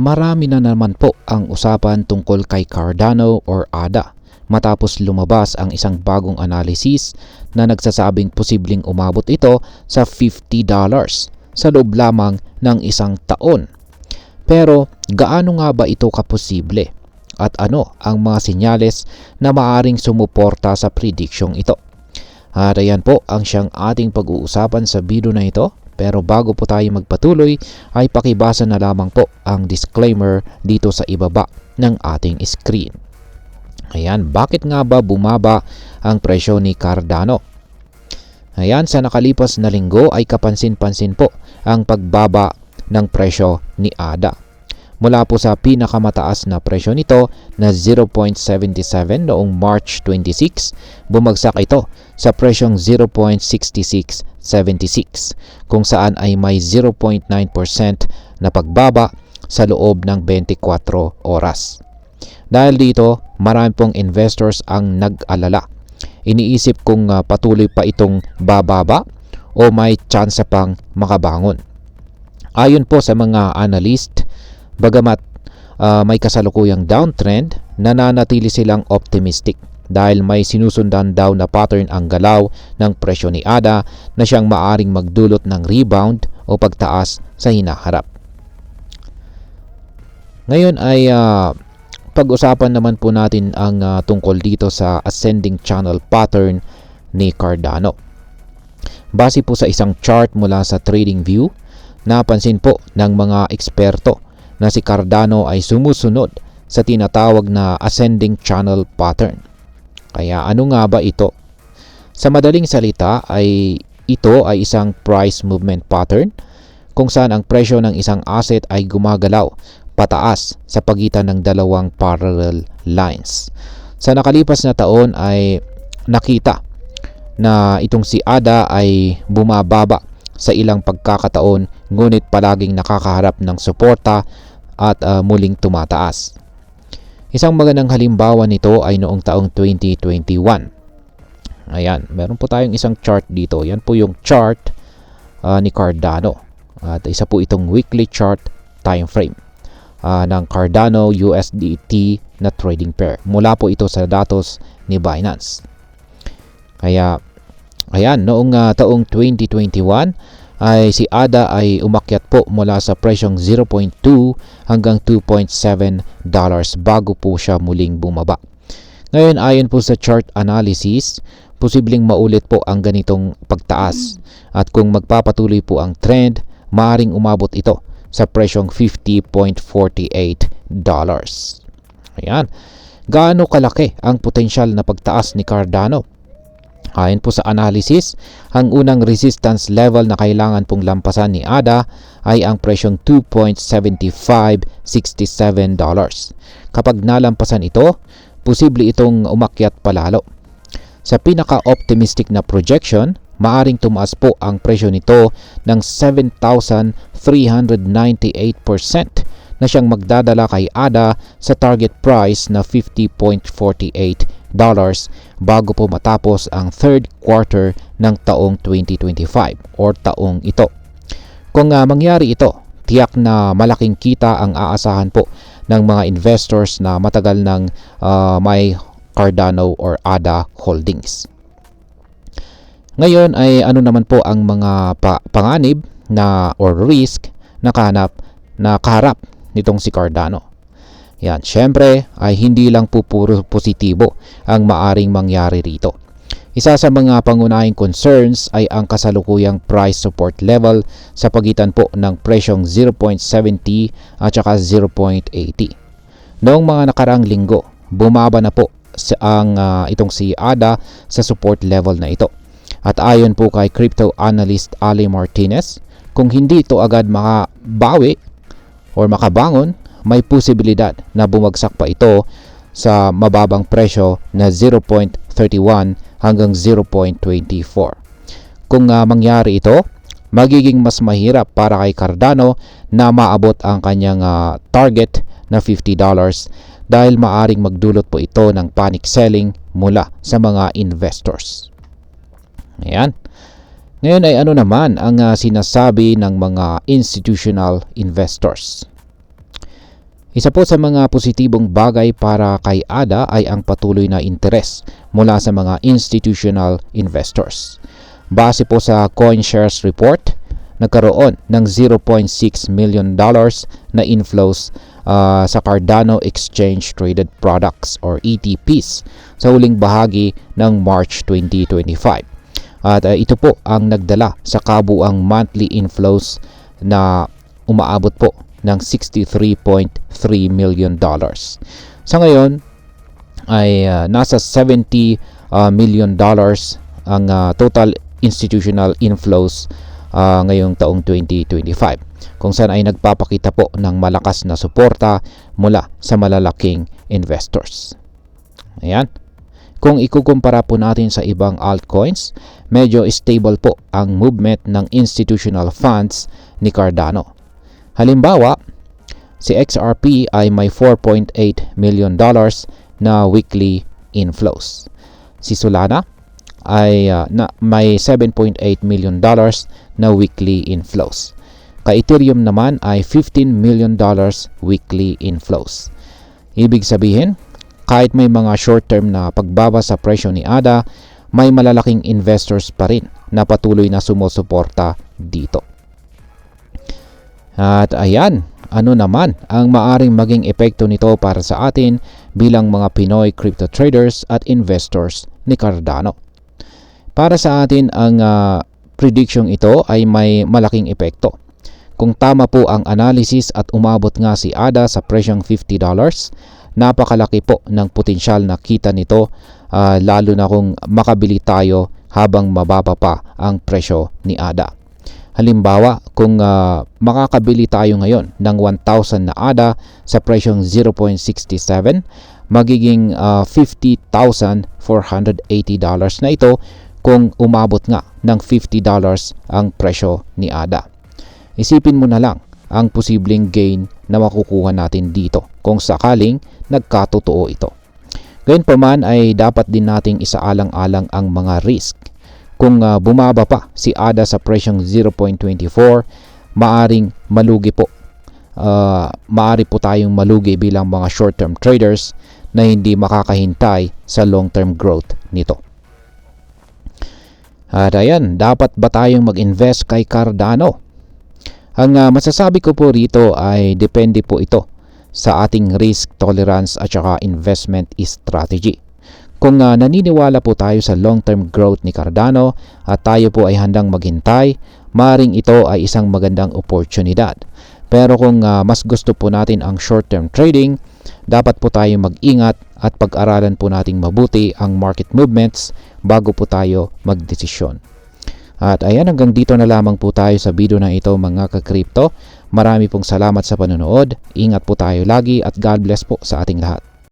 Marami na naman po ang usapan tungkol kay Cardano or ADA matapos lumabas ang isang bagong analysis na nagsasabing posibleng umabot ito sa $50 sa loob lamang ng isang taon. Pero gaano nga ba ito kaposible? At ano ang mga senyales na maaring sumuporta sa predicsyong ito? At ayan po ang siyang ating pag-uusapan sa video na ito. Pero bago po tayo magpatuloy ay pakibasa na lamang po ang disclaimer dito sa ibaba ng ating screen. Ayan, bakit nga ba bumaba ang presyo ni Cardano? Ayan, sa nakalipas na linggo ay kapansin-pansin po ang pagbaba ng presyo ni ADA. Mula po sa pinakamataas na presyo nito na 0.77 noong March 26, bumagsak ito sa presyong 0.6676 kung saan ay may 0.9% na pagbaba sa loob ng 24 oras. Dahil dito, marami pong investors ang nag-alala. Iniisip kung patuloy pa itong bababa o may tsansa pang makabangon. Ayon po sa mga analyst, bagamat may kasalukuyang downtrend, nananatili silang optimistic dahil may sinusundan daw na pattern ang galaw ng presyo ni ADA na siyang maaring magdulot ng rebound o pagtaas sa hinaharap. Ngayon ay pag-usapan naman po natin ang tungkol dito sa ascending channel pattern ni Cardano. Base po sa isang chart mula sa TradingView, napansin po ng mga eksperto na si Cardano ay sumusunod sa tinatawag na ascending channel pattern. Kaya ano nga ba ito? Sa madaling salita ay ito ay isang price movement pattern kung saan ang presyo ng isang asset ay gumagalaw pataas sa pagitan ng dalawang parallel lines. Sa nakalipas na taon ay nakita na itong si ADA ay bumababa sa ilang pagkakataon ngunit palaging nakakaharap ng suporta at muling tumataas. Isang magandang halimbawa nito ay noong taong 2021. Ayan, meron po tayong isang chart dito. Yan po yung chart ni Cardano. At isa po itong weekly chart time frame ng Cardano USDT na trading pair. Mula po ito sa datos ni Binance. Kaya, ayan, noong taong 2021, ay si ADA ay umakyat po mula sa presyong 0.2 hanggang $2.7 bago po siya muling bumaba. Ngayon ayon po sa chart analysis, posibleng maulit po ang ganitong pagtaas at kung magpapatuloy po ang trend, maaaring umabot ito sa presyong $50.48. Ayan. Gaano kalaki ang potensyal na pagtaas ni Cardano? Ayon po sa analysis, ang unang resistance level na kailangan pong lampasan ni ADA ay ang presyong $2.7567. Kapag nalampasan ito, posible itong umakyat palalo. Sa pinaka-optimistic na projection, maaring tumaas po ang presyo nito ng 7,398% na siyang magdadala kay ADA sa target price na $50.48 bago po matapos ang third quarter ng taong 2025 or taong ito. Kung mangyari ito, tiyak na malaking kita ang aasahan po ng mga investors na matagal ng may Cardano or ADA holdings. Ngayon ay ano naman po ang mga panganib na or risk na kaharap nitong si Cardano. Yan, syempre ay hindi lang po puro positibo ang maaring mangyari rito. Isa sa mga pangunahing concerns ay ang kasalukuyang price support level sa pagitan po ng presyong 0.70 at saka 0.80. Noong mga nakarang linggo, bumaba na po itong si ADA sa support level na ito. At ayon po kay crypto analyst Ali Martinez, kung hindi ito agad makabawi or makabangon, may posibilidad na bumagsak pa ito sa mababang presyo na 0.31 hanggang 0.24. Kung mangyari ito, magiging mas mahirap para kay Cardano na maabot ang kanyang target na $50 dahil maaring magdulot po ito ng panic selling mula sa mga investors. Ayan. Ngayon ay ano naman ang sinasabi ng mga institutional investors? Isa po sa mga positibong bagay para kay ADA ay ang patuloy na interes mula sa mga institutional investors. Base po sa CoinShares report, nagkaroon ng $0.6 million na inflows sa Cardano Exchange Traded Products or ETPs sa huling bahagi ng March 2025. At ito po ang nagdala sa kabuang monthly inflows na umaabot po ng $63.3 million. Sa ngayon ay nasa $70 million ang total institutional inflows ngayong taong 2025, kung saan ay nagpapakita po ng malakas na suporta mula sa malalaking investors. Ayan. Kung ikukumpara po natin sa ibang altcoins, medyo stable po ang movement ng institutional funds ni Cardano. Halimbawa, si XRP ay may $4.8 million na weekly inflows. Si Solana ay may $7.8 million na weekly inflows. Kay Ethereum naman ay $15 million weekly inflows. Ibig sabihin, kahit may mga short-term na pagbaba sa presyo ni ADA, may malalaking investors pa rin na patuloy na sumusuporta dito. At ayan, ano naman ang maaring maging epekto nito para sa atin bilang mga Pinoy crypto traders at investors ni Cardano. Para sa atin, ang prediction ito ay may malaking epekto. Kung tama po ang analysis at umabot nga si ADA sa presyong $50, napakalaki po ng potensyal na kita nito, lalo na kung makabili tayo habang mababa pa ang presyo ni ADA. Halimbawa, kung makakabili tayo ngayon ng 1,000 na ADA sa presyong 0.67, magiging $50,480 na ito kung umabot nga ng $50 ang presyo ni ADA. Isipin mo na lang ang posibleng gain na makukuha natin dito kung sakaling nagkatotoo ito. Gayunpaman ay dapat din nating isaalang-alang ang mga risk. Kung bumaba pa si ADA sa presyong 0.24, maaring malugi po. Maari po tayong malugi bilang mga short-term traders na hindi makakahintay sa long-term growth nito. At ayan, dapat ba tayong mag-invest kay Cardano? Ang masasabi ko po rito ay depende po ito sa ating risk tolerance at saka investment strategy. Kung naniniwala po tayo sa long-term growth ni Cardano at tayo po ay handang maghintay, maring ito ay isang magandang oportunidad. Pero kung mas gusto po natin ang short-term trading, dapat po tayo mag-ingat at pag-aralan po nating mabuti ang market movements bago po tayo magdesisyon. At ayan, hanggang dito na lamang po tayo sa video na ito mga ka-crypto. Marami pong salamat sa panonood. Ingat po tayo lagi at God bless po sa ating lahat.